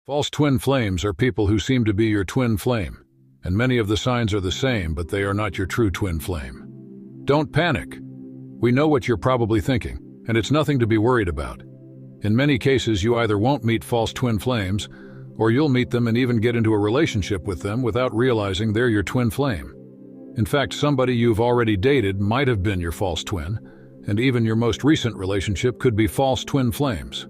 False twin flames are people who seem to be your twin flame, and many of the signs are the same, but they are not your true twin flame. Don't panic. We know what you're probably thinking, and it's nothing to be worried about. In many cases, you either won't meet false twin flames, or you'll meet them and even get into a relationship with them without realizing they're your twin flame. In fact, somebody you've already dated might have been your false twin, and even your most recent relationship could be false twin flames.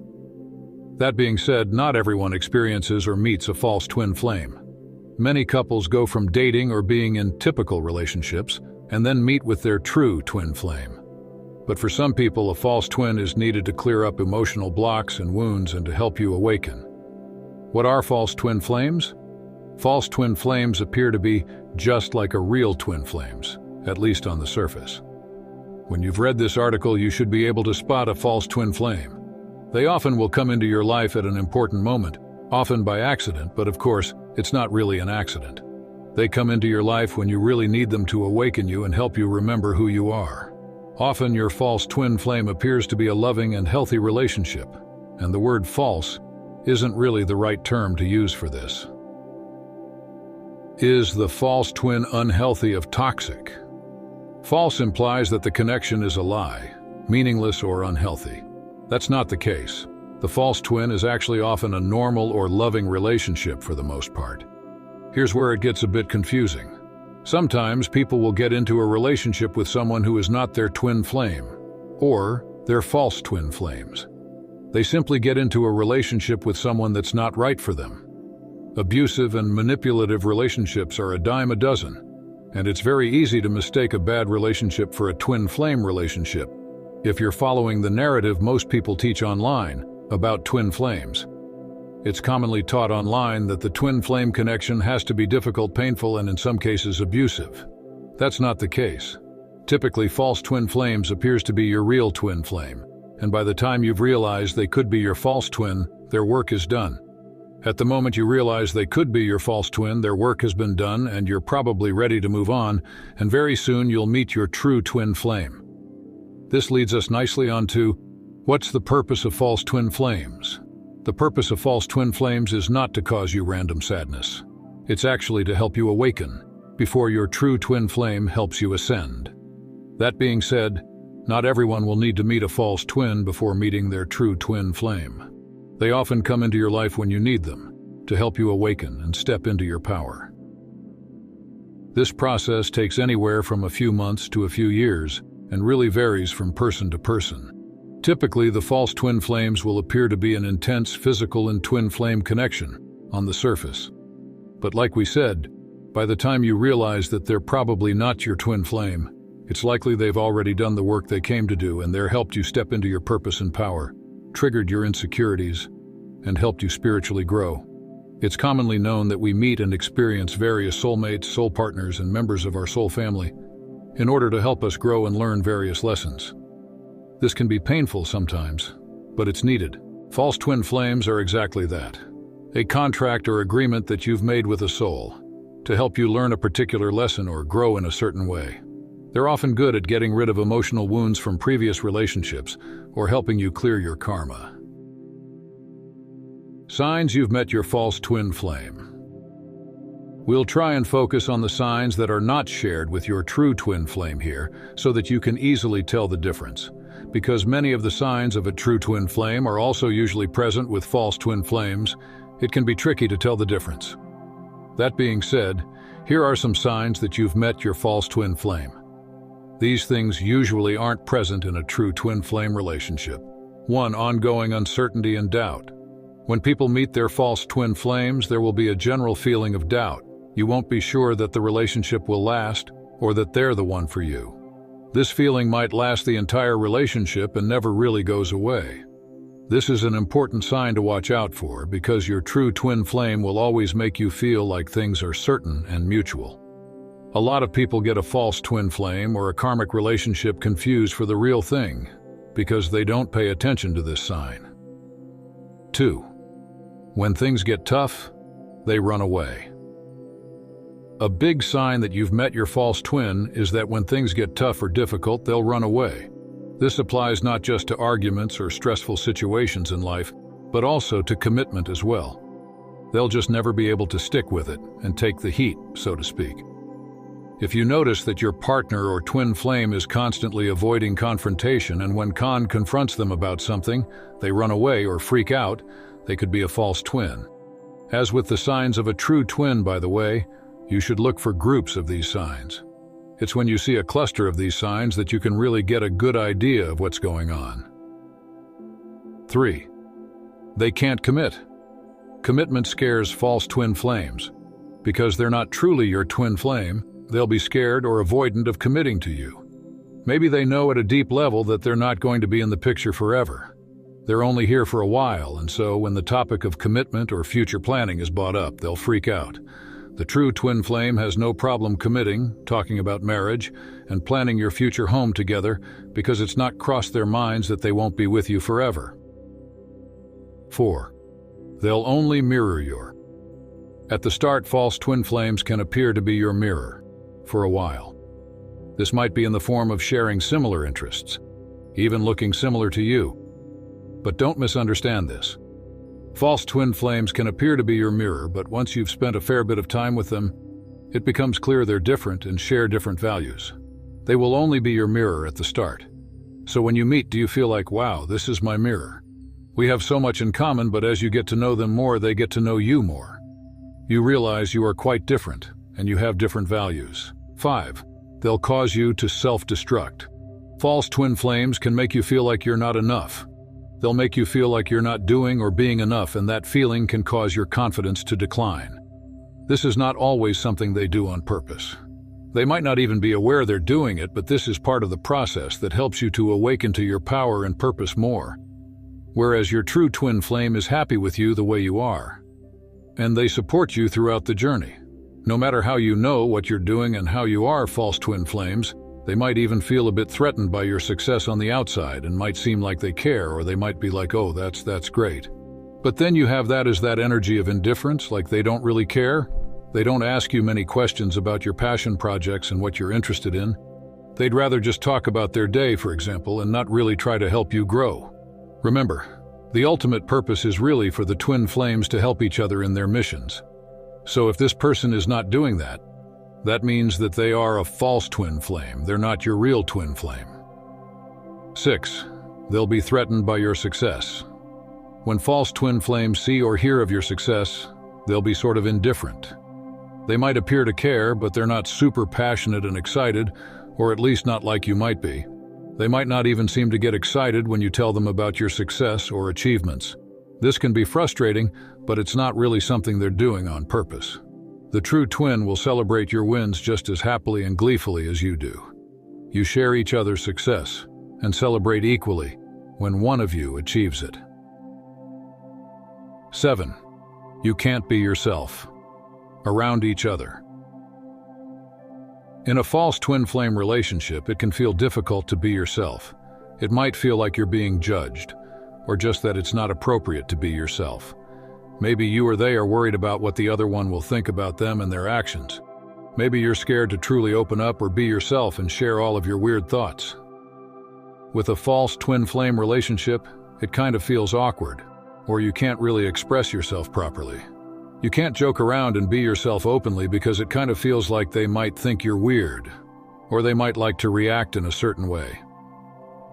That being said, not everyone experiences or meets a false twin flame. Many couples go from dating or being in typical relationships and then meet with their true twin flame. But for some people, a false twin is needed to clear up emotional blocks and wounds and to help you awaken. What are false twin flames? False twin flames appear to be just like a real twin flames, at least on the surface. When you've read this article, you should be able to spot a false twin flame. They often will come into your life at an important moment, often by accident, but of course, it's not really an accident. They come into your life when you really need them to awaken you and help you remember who you are. Often your false twin flame appears to be a loving and healthy relationship, and the word false isn't really the right term to use for this. Is the false twin unhealthy or toxic? False implies that the connection is a lie, meaningless or unhealthy. That's not the case. The false twin is actually often a normal or loving relationship for the most part. Here's where it gets a bit confusing. Sometimes people will get into a relationship with someone who is not their twin flame, or their false twin flames. They simply get into a relationship with someone that's not right for them. Abusive and manipulative relationships are a dime a dozen, and it's very easy to mistake a bad relationship for a twin flame relationship if you're following the narrative most people teach online about twin flames. It's commonly taught online that the twin flame connection has to be difficult, painful, and in some cases abusive. That's not the case. Typically, false twin flames appears to be your real twin flame, and by the time you've realized they could be your false twin, their work is done. At the moment you realize they could be your false twin, their work has been done, and you're probably ready to move on, and very soon you'll meet your true twin flame. This leads us nicely on to, what's the purpose of false twin flames? The purpose of false twin flames is not to cause you random sadness. It's actually to help you awaken before your true twin flame helps you ascend. That being said, not everyone will need to meet a false twin before meeting their true twin flame. They often come into your life when you need them, to help you awaken and step into your power. This process takes anywhere from a few months to a few years, and really varies from person to person. Typically, the false twin flames will appear to be an intense physical and twin flame connection on the surface. But like we said, by the time you realize that they're probably not your twin flame, it's likely they've already done the work they came to do, and they're helped you step into your purpose and power, triggered your insecurities, and helped you spiritually grow. It's commonly known that we meet and experience various soulmates, soul partners, and members of our soul family in order to help us grow and learn various lessons. This can be painful sometimes, but it's needed. False twin flames are exactly that. A contract or agreement that you've made with a soul to help you learn a particular lesson or grow in a certain way. They're often good at getting rid of emotional wounds from previous relationships or helping you clear your karma. Signs you've met your false twin flame. We'll try and focus on the signs that are not shared with your true twin flame here so that you can easily tell the difference. Because many of the signs of a true twin flame are also usually present with false twin flames, it can be tricky to tell the difference. That being said, here are some signs that you've met your false twin flame. These things usually aren't present in a true twin flame relationship. 1. Ongoing uncertainty and doubt. When people meet their false twin flames, there will be a general feeling of doubt. You won't be sure that the relationship will last or that they're the one for you. This feeling might last the entire relationship and never really goes away. This is an important sign to watch out for because your true twin flame will always make you feel like things are certain and mutual. A lot of people get a false twin flame or a karmic relationship confused for the real thing because they don't pay attention to this sign. 2. When things get tough, they run away. A big sign that you've met your false twin is that when things get tough or difficult, they'll run away. This applies not just to arguments or stressful situations in life, but also to commitment as well. They'll just never be able to stick with it and take the heat, so to speak. If you notice that your partner or twin flame is constantly avoiding confrontation, and when confronts them about something, they run away or freak out, they could be a false twin. As with the signs of a true twin, by the way, you should look for groups of these signs. It's when you see a cluster of these signs that you can really get a good idea of what's going on. 3. They can't commit. Commitment scares false twin flames. Because they're not truly your twin flame, they'll be scared or avoidant of committing to you. Maybe they know at a deep level that they're not going to be in the picture forever. They're only here for a while, and so when the topic of commitment or future planning is brought up, they'll freak out. The true twin flame has no problem committing, talking about marriage, and planning your future home together because it's not crossed their minds that they won't be with you forever. 4. They'll only mirror your. At the start, false twin flames can appear to be your mirror, for a while. This might be in the form of sharing similar interests, even looking similar to you. But don't misunderstand this. False twin flames can appear to be your mirror, but once you've spent a fair bit of time with them, it becomes clear they're different and share different values. They will only be your mirror at the start. So when you meet, do you feel like, wow, this is my mirror? We have so much in common, but as you get to know them more, they get to know you more. You realize you are quite different, and you have different values. 5. They'll cause you to self-destruct. False twin flames can make you feel like you're not enough. They'll make you feel like you're not doing or being enough, and that feeling can cause your confidence to decline. This is not always something they do on purpose. They might not even be aware they're doing it, but this is part of the process that helps you to awaken to your power and purpose more. Whereas your true twin flame is happy with you the way you are. And they support you throughout the journey. No matter how you know what you're doing and how you are, false twin flames, they might even feel a bit threatened by your success on the outside and might seem like they care, or they might be like, oh, that's great. But then you have that as that energy of indifference, like they don't really care. They don't ask you many questions about your passion projects and what you're interested in. They'd rather just talk about their day, for example, and not really try to help you grow. Remember, the ultimate purpose is really for the twin flames to help each other in their missions. So if this person is not doing that, that means that they are a false twin flame. They're not your real twin flame. 6. They'll be threatened by your success. When false twin flames see or hear of your success, they'll be sort of indifferent. They might appear to care, but they're not super passionate and excited, or at least not like you might be. They might not even seem to get excited when you tell them about your success or achievements. This can be frustrating, but it's not really something they're doing on purpose. The true twin will celebrate your wins just as happily and gleefully as you do. You share each other's success and celebrate equally when one of you achieves it. 7. You can't be yourself. Around each other. In a false twin flame relationship, it can feel difficult to be yourself. It might feel like you're being judged, or just that it's not appropriate to be yourself. Maybe you or they are worried about what the other one will think about them and their actions. Maybe you're scared to truly open up or be yourself and share all of your weird thoughts. With a false twin flame relationship, it kind of feels awkward, or you can't really express yourself properly. You can't joke around and be yourself openly because it kind of feels like they might think you're weird, or they might like to react in a certain way.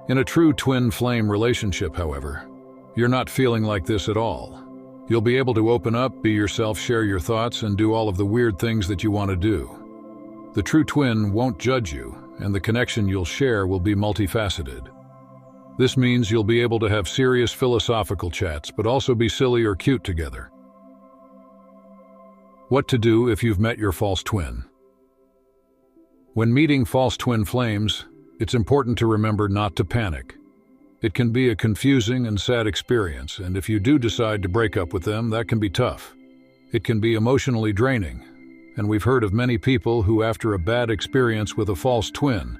In a true twin flame relationship, however, you're not feeling like this at all. You'll be able to open up, be yourself, share your thoughts, and do all of the weird things that you want to do. The true twin won't judge you, and the connection you'll share will be multifaceted. This means you'll be able to have serious philosophical chats, but also be silly or cute together. What to do if you've met your false twin. When meeting false twin flames, it's important to remember not to panic. It can be a confusing and sad experience, and if you do decide to break up with them, that can be tough. It can be emotionally draining, and we've heard of many people who, after a bad experience with a false twin,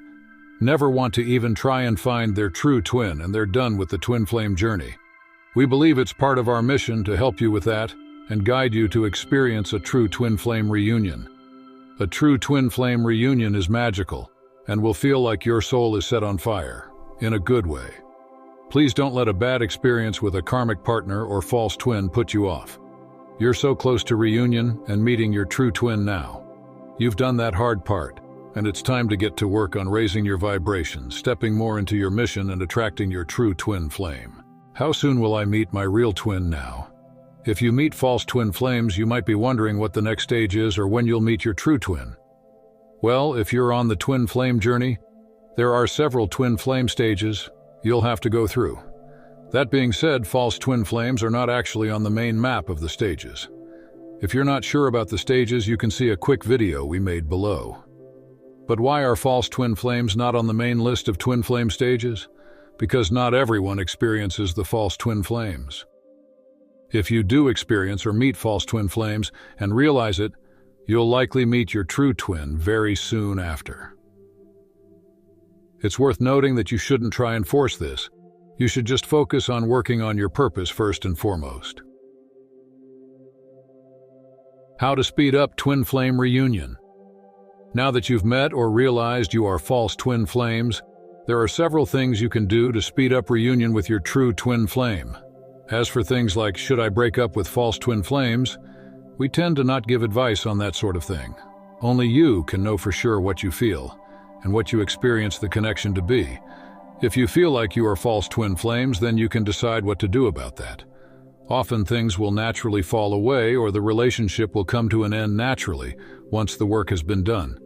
never want to even try and find their true twin, and they're done with the twin flame journey. We believe it's part of our mission to help you with that and guide you to experience a true twin flame reunion. A true twin flame reunion is magical and will feel like your soul is set on fire, in a good way. Please don't let a bad experience with a karmic partner or false twin put you off. You're so close to reunion and meeting your true twin now. You've done that hard part, and it's time to get to work on raising your vibration, stepping more into your mission and attracting your true twin flame. How soon will I meet my real twin now? If you meet false twin flames, you might be wondering what the next stage is or when you'll meet your true twin. Well, if you're on the twin flame journey, there are several twin flame stages you'll have to go through. That being said, false twin flames are not actually on the main map of the stages. If you're not sure about the stages, you can see a quick video we made below. But why are false twin flames not on the main list of twin flame stages? Because not everyone experiences the false twin flames. If you do experience or meet false twin flames and realize it, you'll likely meet your true twin very soon after. It's worth noting that you shouldn't try and force this. You should just focus on working on your purpose first and foremost. How to speed up twin flame reunion. Now that you've met or realized you are false twin flames, there are several things you can do to speed up reunion with your true twin flame. As for things like, should I break up with false twin flames? We tend to not give advice on that sort of thing. Only you can know for sure what you feel and what you experience the connection to be. If you feel like you are false twin flames, then you can decide what to do about that. Often things will naturally fall away or the relationship will come to an end naturally once the work has been done.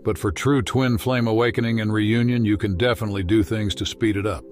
But for true twin flame awakening and reunion, you can definitely do things to speed it up.